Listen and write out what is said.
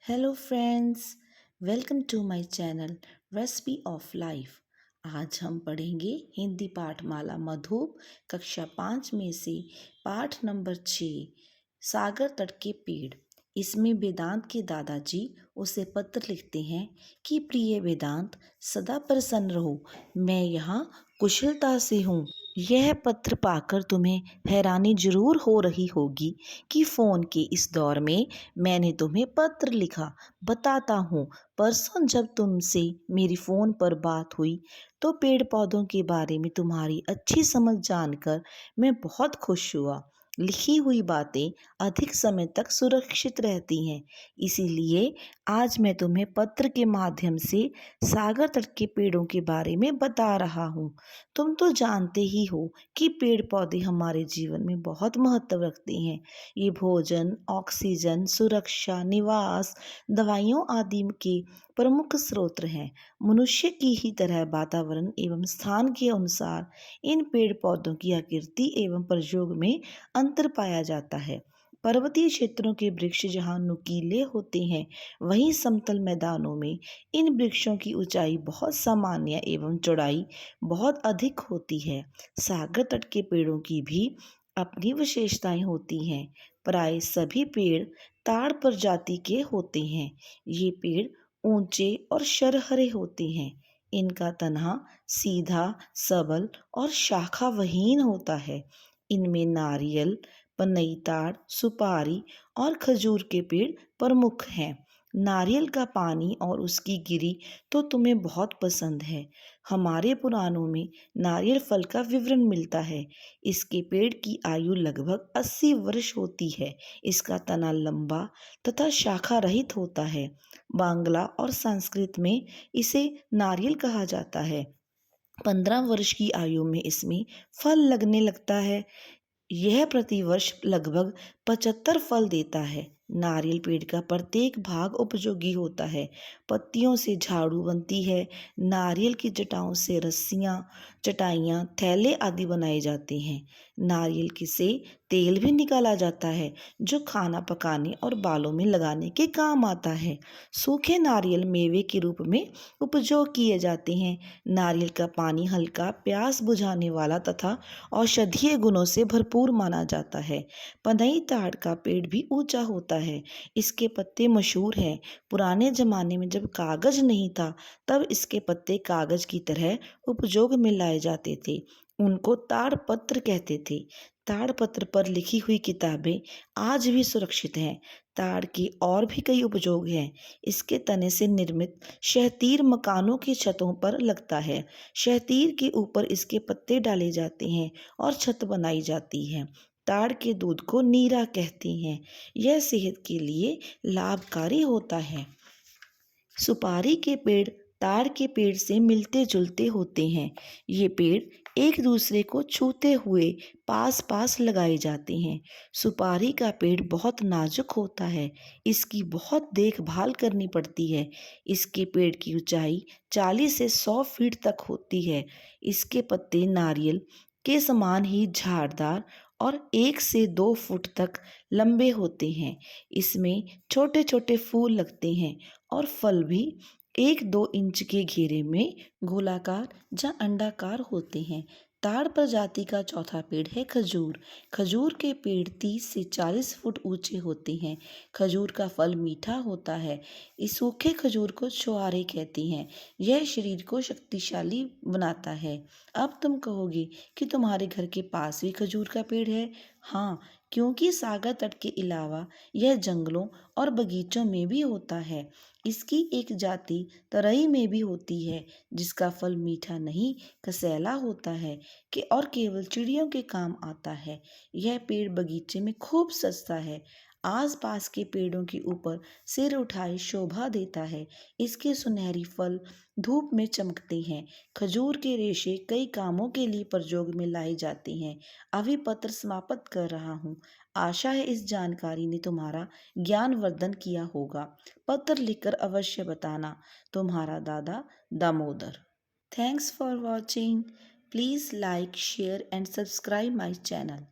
Hello friends, welcome to my channel recipe of life. आज हम पढ़ेंगे हिंदी पाठमाला मधुप कक्षा 5 में से पाठ नंबर 6 सागर तट के पेड़। इसमें वेदांत के दादाजी उसे पत्र लिखते हैं कि प्रिय वेदांत, सदा प्रसन्न रहो, मैं यहाँ कुशलता से हूँ। यह पत्र पाकर तुम्हें हैरानी जरूर हो रही होगी कि फ़ोन के इस दौर में मैंने तुम्हें पत्र लिखा। बताता हूँ, परसों जब तुमसे मेरी फ़ोन पर बात हुई तो पेड़ पौधों के बारे में तुम्हारी अच्छी समझ जानकर मैं बहुत खुश हुआ। लिखी हुई बातें अधिक समय तक सुरक्षित रहती हैं, इसीलिए आज मैं तुम्हें पत्र के माध्यम से सागर तट के पेड़ों के बारे में बता रहा हूँ। तुम तो जानते ही हो कि पेड़ पौधे हमारे जीवन में बहुत महत्व रखते हैं। ये भोजन, ऑक्सीजन, सुरक्षा, निवास, दवाइयों आदि के प्रमुख स्रोत हैं। मनुष्य की ही तरह वातावरण एवं स्थान के अनुसार इन पेड़ पौधों की आकृति एवं प्रयोग में अंतर पाया जाता है। पर्वतीय क्षेत्रों के वृक्ष जहाँ नुकीले होते हैं, वहीं समतल मैदानों में इन वृक्षों की ऊंचाई बहुत सामान्य एवं चौड़ाई बहुत अधिक होती है। सागर तट के पेड़ों की भी अपनी विशेषताएं होती हैं। प्राय सभी पेड़ ताड़ प्रजाति के होते हैं। ये पेड़ ऊंचे और शरहरे होते हैं। इनका तना सीधा, सबल और शाखावहीन होता है। इनमें नारियल, पनई ताड़, सुपारी और खजूर के पेड़ प्रमुख हैं। नारियल का पानी और उसकी गिरी तो तुम्हें बहुत पसंद है। हमारे पुराणों में नारियल फल का विवरण मिलता है। इसके पेड़ की आयु लगभग 80 वर्ष होती है। इसका तना लंबा तथा शाखा रहित होता है। बांग्ला और संस्कृत में इसे नारियल कहा जाता है। 15 वर्ष की आयु में इसमें फल लगने लगता है। यह प्रतिवर्ष लगभग 75 फल देता है। नारियल पेड़ का प्रत्येक भाग उपयोगी होता है। पत्तियों से झाड़ू बनती है। नारियल की जटाओं से रस्सियाँ, चटाइयाँ, थैले आदि बनाए जाते हैं। नारियल की से तेल भी निकाला जाता है, जो खाना पकाने और बालों में लगाने के काम आता है। सूखे नारियल मेवे के रूप में उपयोग किए जाते हैं। नारियल का पानी हल्का, प्यास बुझाने वाला तथा औषधीय गुणों से भरपूर माना जाता है। पनई ताड़ का पेड़ भी ऊंचा होता है। इसके पत्ते मशहूर हैं। पुराने जमाने में जब कागज नहीं था, तब इसके पत्ते कागज की तरह उपयोग में लाए जाते थे। उनको ताड़ पत्र कहते थे। ताड़ पत्र पर लिखी हुई किताबें आज भी सुरक्षित हैं। ताड़ के और भी कई उपयोग हैं। इसके तने से निर्मित शहतीर मकानों की छतों पर लगता है। शहतीर के ऊपर इसके पत्ते डाले जाते हैं और छत बनाई जाती है। ताड़ के दूध को नीरा कहते हैं। यह सेहत के लिए लाभकारी होता है। सुपारी के पेड़ ताड़ के पेड़ से मिलते जुलते होते हैं। ये पेड़ एक दूसरे को छूते हुए पास पास लगाए जाते हैं। सुपारी का पेड़ बहुत नाजुक होता है। इसकी बहुत देखभाल करनी पड़ती है। इसके पेड़ की ऊंचाई 40 से 100 फीट तक होती है। इसके पत्ते नारियल के समान ही झाड़दार और 1 से 2 फुट तक लंबे होते हैं। इसमें छोटे छोटे फूल लगते हैं और फल भी 1-2 इंच के घेरे में गोलाकार या अंडाकार होते हैं। ताड़ प्रजाति का चौथा पेड़ है खजूर। खजूर के पेड़ 30 से 40 फुट ऊंचे होते हैं। खजूर का फल मीठा होता है। इस सूखे खजूर को छुआरे कहते हैं। यह शरीर को शक्तिशाली बनाता है। अब तुम कहोगे कि तुम्हारे घर के पास भी खजूर का पेड़ है। हाँ, क्योंकि सागर तट के अलावा यह जंगलों और बगीचों में भी होता है। इसकी एक जाति तराई में भी होती है, जिसका फल मीठा नहीं, कसैला होता है कि और केवल चिड़ियों के काम आता है। यह पेड़ बगीचे में खूब सजता है। आसपास के पेड़ों के ऊपर सिर उठाए शोभा देता है। इसके सुनहरी फल धूप में चमकते हैं। खजूर के रेशे कई कामों के लिए प्रयोग में लाए जाते हैं। अभी पत्र समाप्त कर रहा हूँ। आशा है इस जानकारी ने तुम्हारा ज्ञानवर्धन किया होगा। पत्र लिखकर अवश्य बताना। तुम्हारा दादा Damodar. Thanks for watching. Please like, share and subscribe my channel.